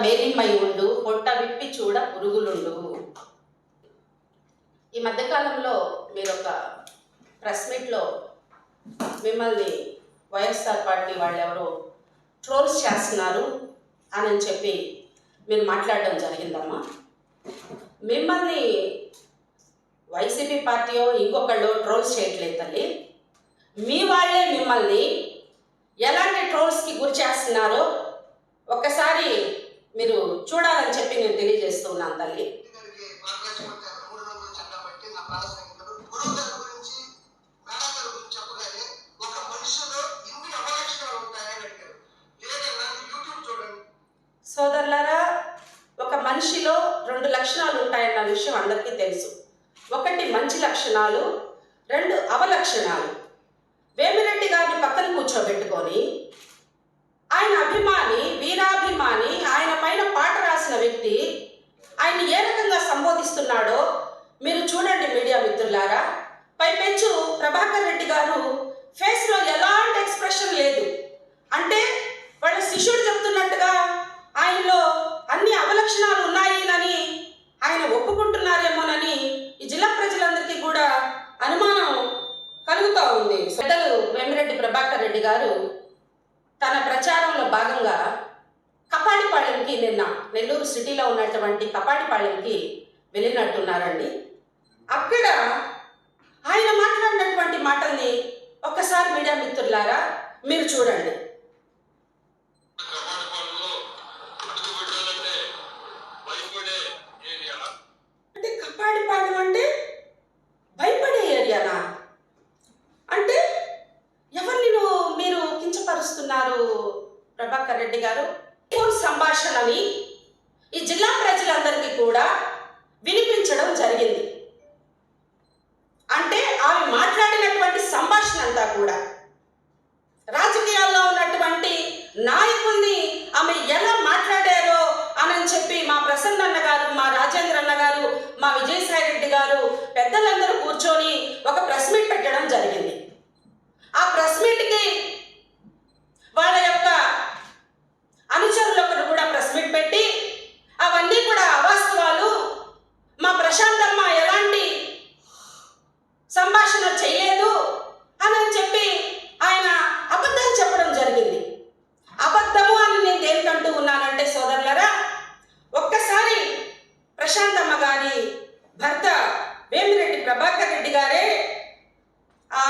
మేలిమై ఉండు, పొట్ట విప్పి చూడ పురుగులుండు. ఈ మధ్యకాలంలో మీరు ఒక ప్రెస్ మీట్లో మిమ్మల్ని వైఎస్ఆర్ పార్టీ వాళ్ళు ఎవరో ట్రోల్స్ చేస్తున్నారు అని చెప్పి మీరు మాట్లాడడం జరిగిందమ్మా. మిమ్మల్ని వైసీపీ పార్టీయో ఇంకొకళ్ళు ట్రోల్స్ చేయట్లేదు తల్లి. మీ వాళ్ళే మిమ్మల్ని ఎలాంటి ట్రోల్స్కి గురి చేస్తున్నారో ఒక్కసారి మీరు చూడాలని చెప్పి నేను తెలియజేస్తున్నాను తల్లి. సోదరులారా, ఒక మనిషిలో 2 లక్షణాలు ఉంటాయన్న విషయం అందరికీ తెలుసు. ఒకటి మంచి లక్షణాలు, 2 అవలక్షణాలు. వేమిరెడ్డి గారిని పక్కన కూర్చోబెట్టుకొని ఆయన అభిమాని, వీరాభిమాని, ఆయన పైన పాట రాసిన వ్యక్తి ఆయన ఏ రకంగా సంబోధిస్తున్నాడో మీరు చూడండి మీడియా మిత్రులారా. పైపెచ్చు ప్రభాకర్ రెడ్డి గారు ఫేస్లో ఎలాంటి ఎక్స్ప్రెషన్ లేదు. అంటే వాళ్ళ శిష్యుడు చెప్తున్నట్టుగా ఆయనలో అన్ని అవలక్షణాలు ఉన్నాయని ఆయన ఒప్పుకుంటున్నారేమోనని ఈ జిల్లా ప్రజలందరికీ కూడా అనుమానం కలుగుతూ ఉంది. పెద్దలు వేమిరెడ్డి ప్రభాకర్ రెడ్డి గారు తన ప్రచారంలో భాగంగా కపాడిపాళెంకి, నిన్న నెల్లూరు సిటీలో ఉన్నటువంటి కపాడిపాళెంకి వెళ్ళినట్టున్నారండి. అక్కడ ఆయన మాట్లాడినటువంటి మాటల్ని ఒక్కసారి మీడియా మిత్రులారా మీరు చూడండి. అంటే కపాడిపాళెం అంటే భయపడే ఏరియానా? అంటే ఎవరిని మీరు కించపరుస్తున్నారు ప్రభాకర్ రెడ్డి గారు? ఫోన్ సంభాషణని ఈ జిల్లా ప్రజలందరికీ కూడా వినిపించడం జరిగింది. అంటే ఆమె మాట్లాడినటువంటి సంభాషణ అంతా కూడా రాజకీయాల్లో ఉన్నటువంటి నాయకుల్ని ఆమె ఎలా మాట్లాడారో అని చెప్పి మా ప్రసన్న అన్న గారు, మా రాజేంద్ర అన్న గారు, మా విజయసాయి రెడ్డి గారు పెద్దలందరూ కూర్చొని ఒక ప్రెస్ మీట్ పెట్టడం జరిగింది. ఆ ప్రెస్ మీట్కి వాళ్ళ యొక్క అనుచరులు ఒకరు కూడా ప్రెస్ మీట్ పెట్టి అవన్నీ కూడా అవాస్తవాలు, మా ప్రశాంతమ్మ ఎలాంటి సంభాషణ చేయలేదు అని చెప్పి ఆయన అబద్ధాలు చెప్పడం జరిగింది. అబద్ధము అని నేను దేనికంటూ ఉన్నానంటే సోదరులరా, ఒక్కసారి ప్రశాంతమ్మ గారి భర్త వేమిరెడ్డి ప్రభాకర్ రెడ్డి గారే ఆ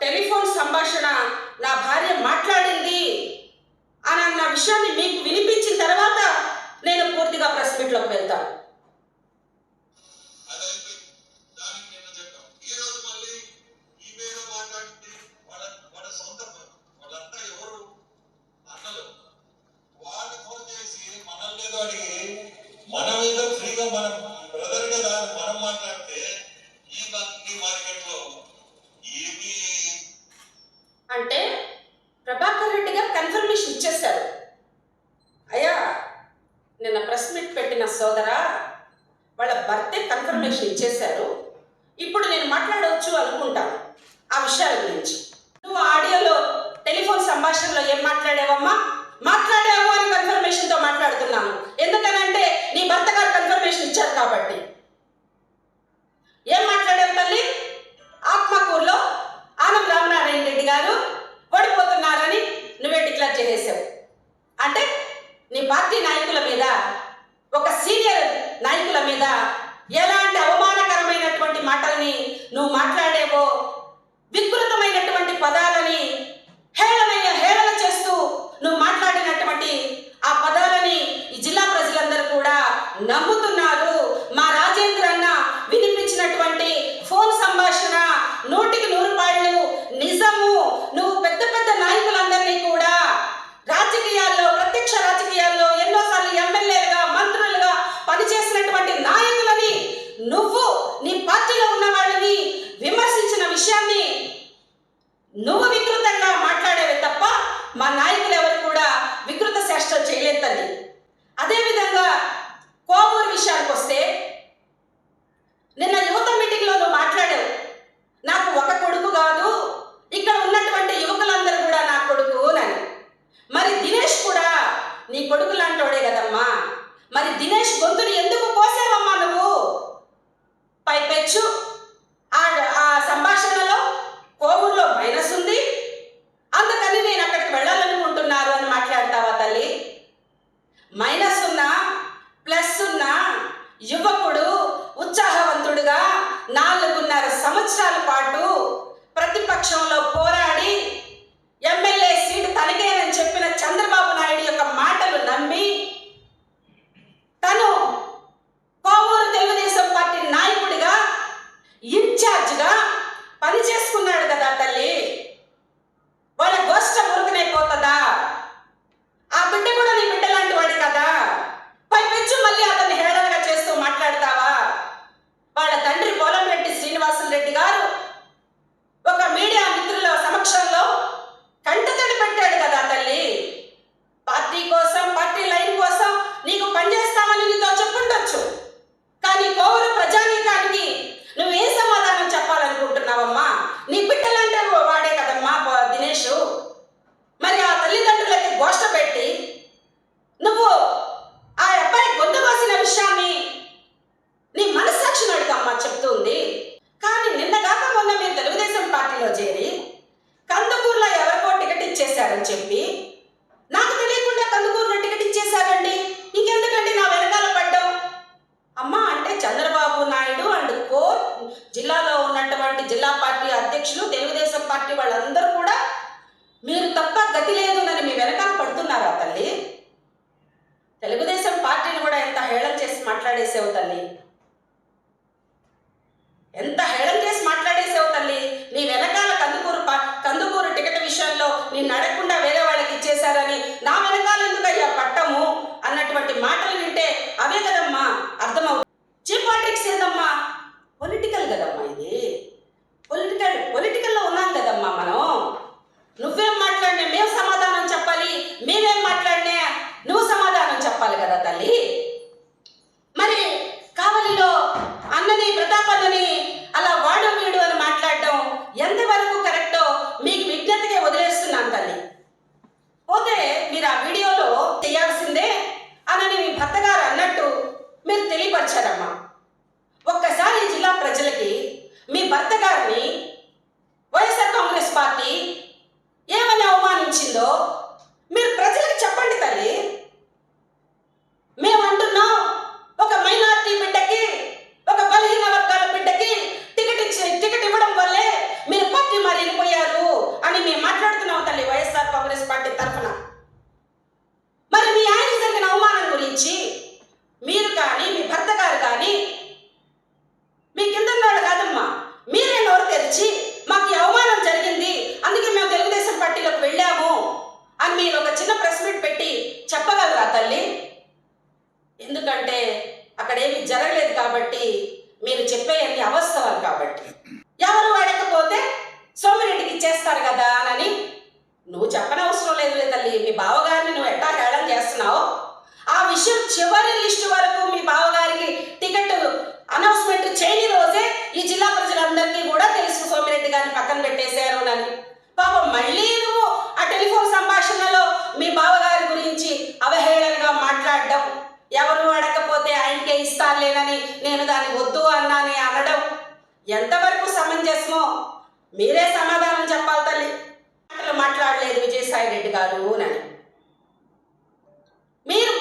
టెలిఫోన్ సంభాషణ నా భార్య మాట్లాడింది అని అన్న విషయాన్ని మీకు వినిపించిన తర్వాత నేను పూర్తిగా ప్రెస్ మీట్లోకి వెళ్తాను. మనం ఏదో ఫ్రీగా మనం బ్రదర్ కదా మనం మాట్లాడితే ఈ మార్కెట్లో ఏది అంటే ప్రభాకర్ రెడ్డి గారు కన్ఫర్మేషన్ ఇచ్చేశారు. అయ్యా, నిన్న ప్రెస్ మీట్ పెట్టిన సోదరా వాళ్ళ భర్తే కన్ఫర్మేషన్ ఇచ్చేశారు, ఇప్పుడు నేను మాట్లాడవచ్చు అనుకుంటాను ఆ విషయాల గురించి. నువ్వు ఆడియోలో టెలిఫోన్ సంభాషణలో ఏం మాట్లాడావమ్మా? మాట్లాడావు అని కన్ఫర్మేషన్తో మాట్లాడుతున్నాను. ఎందుకనంటే నీ భర్త గారు కన్ఫర్మేషన్ ఇచ్చారు కాబట్టి. ఏం మాట్లాడావు తల్లి? ఆత్మకూరులో ఆనం రామనారాయణ రెడ్డి గారు ఓడిపోతున్నారని నువ్వే డిక్లేర్ చేసేసావు. అంటే నీ పార్టీ నాయకుల మీద, ఒక సీనియర్ నాయకుల మీద ఎలాంటి అవమానకరమైనటువంటి మాటల్ని నువ్వు మాట్లాడేవో, వికృతమైనటువంటి పదాలని హేళన చేస్తూ నువ్వు మాట్లాడినటువంటి ఆ పదాలని ఈ జిల్లా ప్రజలందరూ కూడా నమ్ముతున్నారు. మా రాజేంద్ర అన్న వినిపించినటువంటి ఫోన్ సంభాషణ 100కి 100 నిజము. నువ్వు పెద్ద పెద్ద నాయకులందరినీ కూడా రాజకీయాల్లో, ప్రత్యక్ష రాజకీయాల్లో ఎన్నోసార్లు ఎమ్మెల్యేలుగా, మంత్రులుగా పనిచేసినటువంటి నాయకులని, నువ్వు నీ పార్టీలో ఉన్న వాళ్ళని విమర్శించిన విషయాన్ని నువ్వు వికృతంగా మాట్లాడేవి తప్ప మా నాయకులు ఎవరు కూడా వికృత చేష్టలు చేయలేదు తల్లి. అదేవిధంగా కోవూరు విషయానికి వస్తే నిన్న యువత మీటింగ్లో నువ్వు మాట్లాడావు, నాకు ఒక కొడుకు కాదు ఇక్కడ ఉన్నటువంటి యువకులందరూ కూడా నా కొడుకు అని. మరి దినేష్ కూడా నీ కొడుకు లాంటోడే కదమ్మా. పైపెచ్చు ఆ ఆ సంభాషణలో కోవూరులో మైనస్ ఉంది, అందుకని నేను అక్కడికి వెళ్ళాలనుకుంటున్నారు అని మాట్లాడతావా తల్లి? మైనస్ ఉన్నా ప్లస్ ఉన్నా యువకుడు ఉత్సాహవంతుడుగా 4.5 సంవత్సరాల పాటు ప్రతిపక్షంలో పోరాడి ఎమ్మెల్యే సీటు తనకేనని చెప్పిన చంద్రబాబు నాయుడు యొక్క మాటలు నమ్మి తను కోవూరు తెలుగుదేశం పార్టీ నాయకుడిగా ఇన్ఛార్జిగా పనిచేసుకున్నాడు కదా తల్లి. వాళ్ళ గోష్ఠ ఊరుకునైపోతుందా? ఆ బిడ్డ కూడా నీ బిడ్డ లాంటి వాడి కదా. పైపెచ్చు మళ్ళీ అతన్ని హేళనగా చేస్తూ మాట్లాడతావా? వాళ్ళ తండ్రి పోలంరెడ్డి శ్రీనివాసులు రెడ్డి గారు ఒక మీడియా మిత్రుల సమక్షంలో కంటతడి పెట్టాడు కదా తల్లి. పార్టీ కోసం, పార్టీ లైన్ కోసం నీకు పనిచేస్తామని నీతో చెప్పుండొచ్చు, కానీ కోవూరు ప్రజానీకానికి నువ్వేం సమాధానం చెప్పాలనుకుంటున్నావమ్మా? నీ బిడ్డలంటే వాడే కదమ్మా దినేష్. మరి ఆ తల్లిదండ్రులకి గోష్ట పెట్టి నువ్వు ఆ అబ్బాయి గొంతు కోసిన విషయాన్ని నీ మనస్సాక్షిని అడుగమ్మా చెప్తుంది. కానీ నిన్నగాక మొన్న మీరు తెలుగుదేశం పార్టీలో చేరి కందుకూరులో ఎవరికో టికెట్ ఇచ్చేశారని చెప్పి, నాకు తెలియకుండా కందుకూరులో టికెట్ ఇచ్చేశారండి, ఇంకెందుకండి నా వెనకాల పడ్డాం అమ్మా అంటే చంద్రబాబు నాయుడు అండ్ కో జిల్లాలో ఉన్నటువంటి జిల్లా పార్టీ అధ్యక్షులు, తెలుగుదేశం పార్టీ వాళ్ళందరూ కూడా మీరు తప్ప గతి లేదు అని మీ వెనకాల పడుతున్నారా తల్లి? తెలుగుదేశం పార్టీని కూడా ఎంత హేళన చేసి మాట్లాడేసావు తల్లి, ఎంత హేళన చేసి మాట్లాడేసావు తల్లి. నీ వెనకాల కందుకూరు టికెట్ విషయంలో నిన్ను అడగకుండా వేరే వాళ్ళకి ఇచ్చేశారని నా వెనకాల ఎందుకయ్యా పట్టము అన్నటువంటి మాటలు వింటే అవే కదమ్మా అర్థమవుతుంది. చీప్ పాలిటిక్స్ ఏదమ్మా? పొలిటికల్ కదమ్మా ఇది. పొలిటికల్లో ఉన్నాం కదమ్మా మనం. నువ్వేం మాట్లాడినా మేము సమాధానం చెప్పాలి, మేమేం మాట్లాడినా నువ్వు సమాధానం చెప్పాలి కదా తల్లి. మరి కావలిలో అన్నని ప్రతాపన్నని అలా వాడు వీడు అని మాట్లాడడం ఎంతవరకు కరెక్టో మీకు విజ్ఞతగా వదిలేస్తున్నాను తల్లి. పోతే మీరు ఆ వీడియోలో చేయాల్సిందే అని మీ భర్త గారు అన్నట్టు మీరు తెలియపరిచారమ్మా. ఒక్కసారి జిల్లా ప్రజలకి మీ భర్త గారిని వైఎస్ఆర్ కాంగ్రెస్ పార్టీ ఏమని అవమానించిందో మీరు ప్రజలకు చెప్పండి తల్లి. మేమంటున్నాం ఒక మైనారిటీ బిడ్డకి, ఒక బలహీన వర్గాల బిడ్డకి టికెట్ ఇవ్వడం వల్లే మీరు పార్టీ మరి వెళ్ళిపోయారు అని మేము మాట్లాడుతున్నాం తల్లి వైఎస్ఆర్ కాంగ్రెస్ పార్టీ తరఫున. మరి మీ ఆయనకి జరిగిన అవమానం గురించి మీరు కానీ మీ భర్త గారు కానీ మీ కింద వాళ్ళు కాదమ్మా, మీరే నోరు తెరిచి మాకు ఈ అవమానం జరిగింది అందుకే మేము తెలుగుదేశం పార్టీలోకి వెళ్ళాము అని మీరు ఒక చిన్న ప్రెస్ మీట్ పెట్టి చెప్పగలరా తల్లి? ఎందుకంటే అక్కడేమి జరగలేదు కాబట్టి, మీరు చెప్పేయన్ని అవాస్తవాలు కాబట్టి. ఎవరు అడగకపోతే సోమిరెడ్డికి ఇచ్చేస్తారు కదా అని నువ్వు చెప్పనవసరం లేదు తల్లి. మీ బావగారిని నువ్వు ఎట్టా హేళన చేస్తున్నావు ఆ విషయం చివరి లిస్టు వరకు మీ బావగారికి టికెట్ అనౌన్స్మెంట్ చేయని రోజే ఈ జిల్లా ప్రజలందరికీ కూడా తెలుసు సోమిరెడ్డి గారిని పక్కన పెట్టేశారు అని. పాపం మళ్ళీ నువ్వు ఆ టెలిఫోన్ సంభాషణలో మీ బావగారి గురించి అవహేళనగా మాట్లాడడం, ఎవరు అడగకపోతే ఆయనకే ఇస్తారులేనని నేను దాన్ని వద్దు అన్నాని అనడం ఎంతవరకు సమంజసమో మీరే సమాధానం చెప్పాలి తల్లి. మాట్లాడలేదు విజయసాయి రెడ్డి గారు అని మీరు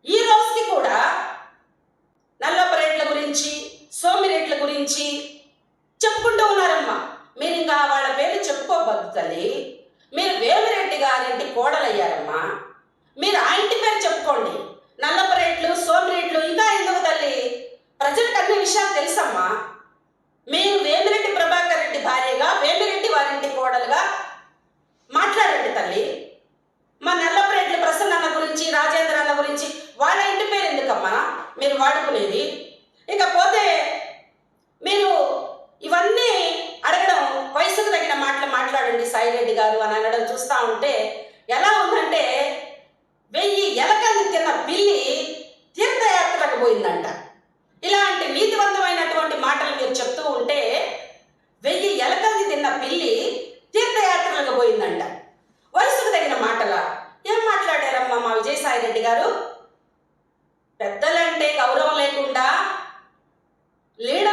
ఈ రోజుకి కూడా నల్లపరేట్ల గురించి, సోమిరెడ్ల గురించి చెప్పుకుంటూ ఉన్నారమ్మా. మీరు ఇంకా వాళ్ళ పేరు చెప్పుకోవద్దు తల్లి. మీరు వేమిరెడ్డి గారింటి కోడలయ్యారమ్మా. మీరు ఆ ఇంటి పేరు చెప్పుకోండి. నల్లపరేట్లు, సోమిరెడ్లు ఇంకా ఎందుకు తల్లి? ప్రజలకు అన్ని విషయాలు తెలుసమ్మా. మీరు వేమిరెడ్డి ప్రభాకర్ రెడ్డి భార్యగా, వేమిరెడ్డి వారింటి కోడలుగా మాట్లాడండి తల్లి. మా నల్లపరేట్ల ప్రసన్న అన్న గురించి, రాజేంద్ర అన్న గురించి వాళ్ళ ఇంటి పేరు ఎందుకమ్మా మీరు వాడుకునేది? ఇకపోతే మీరు ఇవన్నీ అడగడం, వయసుకు తగిన మాటలు మాట్లాడండి సాయిరెడ్డి గారు అని అనడం చూస్తూ ఉంటే ఎలా ఉందంటే 1000 ఎలకల్ని తిన్న పిల్లి తీర్థయాత్రకు పోయిందంట. ఇలాంటి నీతివంతమైనటువంటి మాటలు మీరు చెప్తూ ఉంటే 1000 ఎలకల్ని తిన్న పిల్లి తీర్థయాత్రలకు పోయిందంట. వయసుకు తగిన మాటలా? ఏం మాట్లాడారమ్మా మా విజయసాయిరెడ్డి గారు? పెద్దలంటే గౌరవం లేకుండా, లీడర్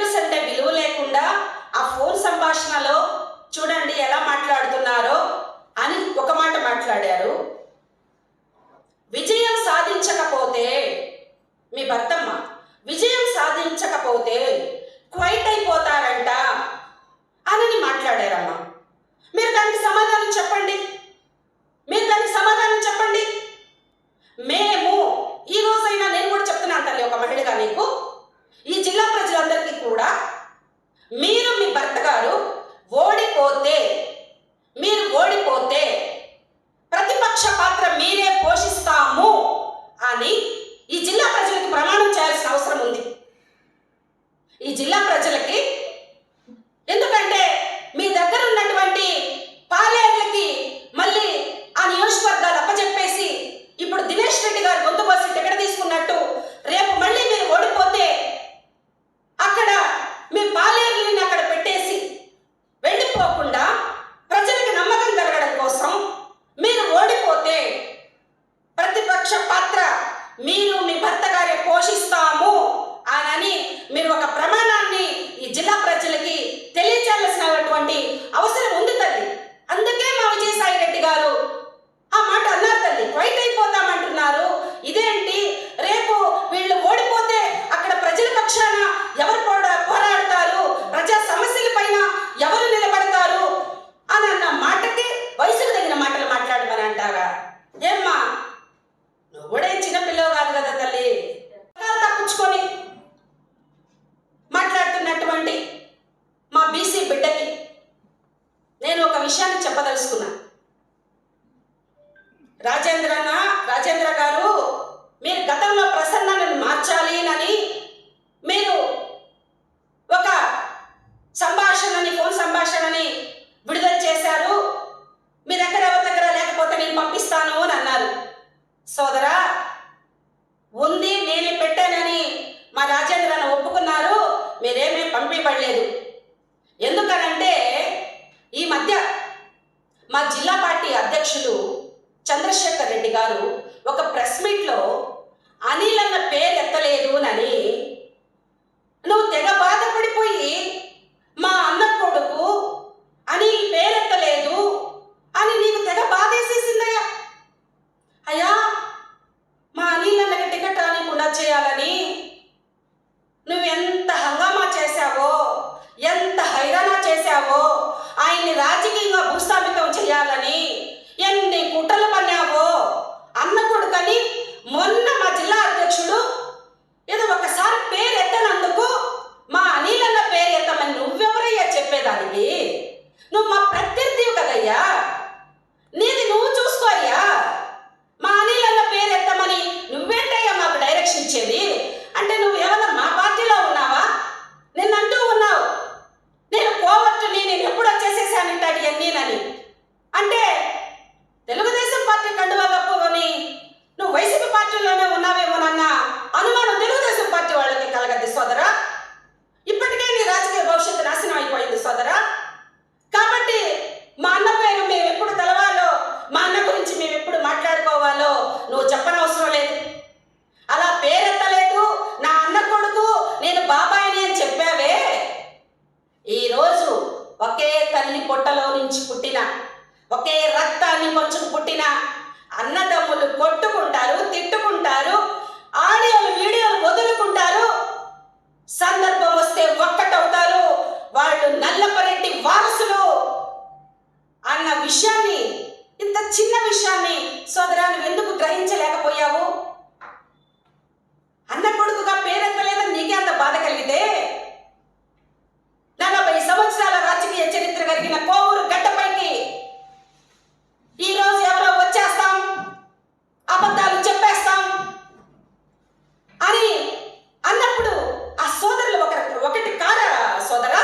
పంపించబడలేదు. ఎందుకనంటే ఈ మధ్య మా జిల్లా పార్టీ అధ్యక్షులు చంద్రశేఖర్ రెడ్డి గారు ఒక ప్రెస్ మీట్లో అనిల్ అన్న పేరు ఎత్తలేదు అని నువ్వు తెగ బాధపడిపోయి మా అన్న కొడుకు అనిల్ పేరెత్తలేదు అని నీకు తెగ బాధేసేసిందయ్యా. అయ్యా, మా అనిల్ అన్నకి టికెట్ రానికుండా చేయాలని నువ్వెంత హంగామా చేశావో, ఎంత హైరానా చేశావో, ఆయన్ని రాజకీయంగా భూస్థాపితం చేయాలని ఎన్ని కుట్రలు పన్నావో అన్న కొడుకని మొన్న మా జిల్లా అధ్యక్షుడు ఏదో ఒకసారి పేరు ఎత్తనందుకు మా అనిల్ అన్న పేరు ఎత్తమని నువ్వెవరయ్యా చెప్పేదానికి? నువ్వు మా ప్రత్యర్థివి కదయ్యా, నీది నువ్వు చూసుకో అయ్యా. మా అనిల్ అన్న పేరు ఎత్తమని నువ్వేంటయ్యా మాకు డైరెక్షన్ ఇచ్చేది? అంటే నువ్వు ఏమన్నా మా పార్టీలో ఉన్నావా? నిన్నంటూ ఉన్నావు నేను కోవట్టుని, నేను ఎప్పుడు వచ్చేసేసాను ఇట్టాడు ఎన్నీనని. అంటే తెలుగుదేశం పార్టీ కండువా కప్పుకొని నువ్వు వైసీపీ పార్టీలోనే ఉన్నావేమోనన్న అనుమానం తెలుగుదేశం పార్టీ వాళ్ళకి కలగద్ది సోదరా. ఇప్పటికే నీ రాజకీయ భవిష్యత్తు నాశనం అయిపోయింది సోదరా. కాబట్టి మా అన్న పేరు మేము ఎప్పుడు తెలవాలో, మా అన్న గురించి మేము ఎప్పుడు మాట్లాడుకోవాలో నువ్వు చెప్పనవసరం లేదు. అలా పేరెత్తలేదు, నా అన్న కొడుకు, నేను బాబాయిని అని చెప్పావే. ఈరోజు ఒకే తల్లి పొట్టలో నుంచి పుట్టిన, ఒకే రక్తాన్ని పంచుకు పుట్టిన అన్నదమ్ములు కొట్టుకుంటారు, తిట్టుకుంటారు, ఆడియోలు వీడియోలు వదులుకుంటారు, సందర్భం వస్తే ఒక్కటవుతారు, వాళ్ళు నల్లపరెడ్డి వారసులు అన్న విషయాన్ని, ఇంత చిన్న విషయాన్ని సోదరా నువ్వు ఎందుకు గ్రహించలేకపోయావు? అన్న కొడుకుగా పేరెత్తలేదని నీకే అంత బాధ కలిగితే 40 సంవత్సరాల రాజకీయ చరిత్ర కలిగిన కోవూరు గడ్డపైకి ఈరోజు ఎవరో వచ్చేస్తాం, అబద్ధాలు చెప్పేస్తాం అని అన్నప్పుడు ఆ సోదరులు ఒకటి కారా సోదరా?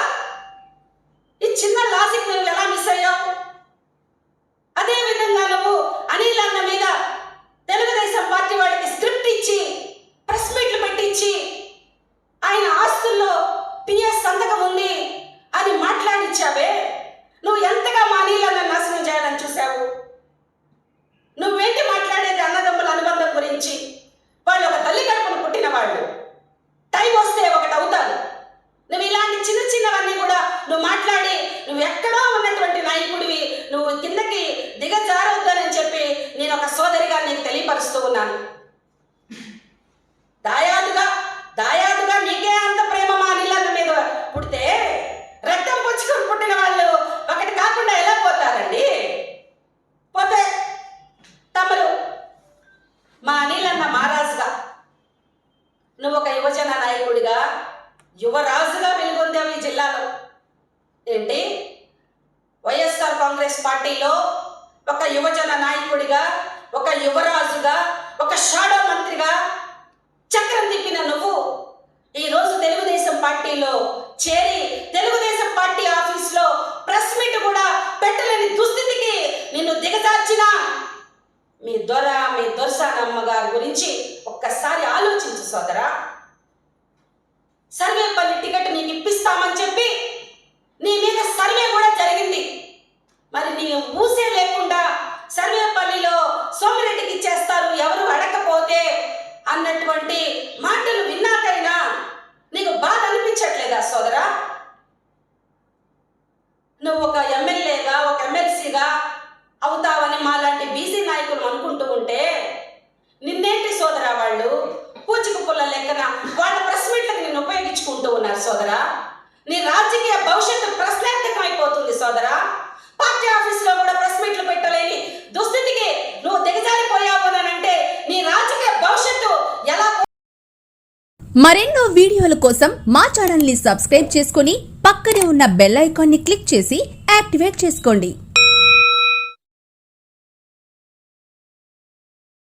ఈ చిన్న లాజిక్ నువ్వు ఎలా మిస్ అయ్యావు? అదేవిధంగా నువ్వు అనిల్ అన్న మీద తెలుగుదేశం పార్టీ వాళ్ళకి స్క్రిప్ట్ ఇచ్చి ప్రెస్ మీట్లు పెట్టించి ఆయన ఆస్తుల్లో పిఎస్ సంతకం ఉంది అని మాట్లాడించావే. నువ్వు ఎంతగా మా అనిల్ అన్న నాశనం చేయాలని చూసావు? నువ్వేంటి మాట్లాడేది అన్నదమ్ముల అనుబంధం గురించి? వాళ్ళు ఒక తల్లి కడుపున పుట్టిన వాళ్ళు, టైం వస్తే ఒకటి అవుతారు. నువ్వు ఇలాంటి చిన్న చిన్నవన్నీ కూడా నువ్వు మాట్లాడి నువ్వు ఎక్కడో ఉన్నటువంటి నాయకుడివి, నువ్వు కిందకి దిగజారవద్దని చెప్పి నేను ఒక సోదరిగా నీకు తెలియపరుస్తూ ఉన్నాను. దాయాదుగా నీకే అంత ప్రేమ మా అనిల్ అన్న మీద పుడితే రక్తం పుచ్చుకొని పుట్టిన వాళ్ళు ఒకటి కాకుండా ఎలా పోతారండి? పోతే తమరు మా అనిల్ అన్న మహారాజుగా, నువ్వు ఒక యువజన నాయకుడిగా, యువరాజుగా వెలుగొందావు ఈ జిల్లాలో. ఏంటి వైఎస్ఆర్ కాంగ్రెస్ పార్టీలో ఒక యువజన నాయకుడిగా, ఒక యువరాజుగా, ఒక షాడో మంత్రిగా చక్రం తిప్పిన నువ్వు ఈరోజు తెలుగుదేశం పార్టీలో చేరి తెలుగుదేశం పార్టీ ఆఫీస్లో ప్రెస్ మీట్ కూడా పెట్టలేని దుస్థితికి నిన్ను దిగజార్చిన మీ దొరసానమ్మ గారి గురించి ఒక్కసారి ఆలోచించు సోదరా. సర్వేపల్లి టికెట్ నీకు ఇప్పిస్తామని చెప్పి నీ మీద సర్వే కూడా జరిగింది. మరి నీ ఊసే లేకుండా సర్వేపల్లిలో సోమిరెడ్డికి ఇచ్చేస్తారు ఎవరు అడగకపోతే అన్నటువంటి మాటలు విన్నాకైనా నీకు బాధ అనిపించట్లేదా సోదరా? నువ్వు ఒక ఎమ్మెల్యేగా, ఒక ఎమ్మెల్సీగా అవుతావని మాలాంటి బీసీ నాయకులు అనుకుంటూ ఉంటే నిన్నేంటి సోదరా వాళ్ళు పూచిక పుల్ల లెక్కన వాళ్ళ ప్రెస్ మీట్లకు నిన్ను ఉపయోగించుకుంటూ ఉన్నారు సోదరా. నీ రాజకీయ భవిష్యత్తు ప్రశ్నార్థకం అయిపోతుంది సోదరా. పార్టీ ఆఫీసులో కూడా ప్రెస్ మీట్లు పెట్టలేని దుస్థితికి నువ్వు దిగజారిపోయావు అని అంటే నీ రాజకీయ భవిష్యత్తు ఎలా? మరెన్నో వీడియోల కోసం మా ఛానల్ ని సబ్స్క్రైబ్ చేసుకుని పక్కనే ఉన్న బెల్ ఐకాన్ ని క్లిక్ చేసి యాక్టివేట్ చేసుకోండి.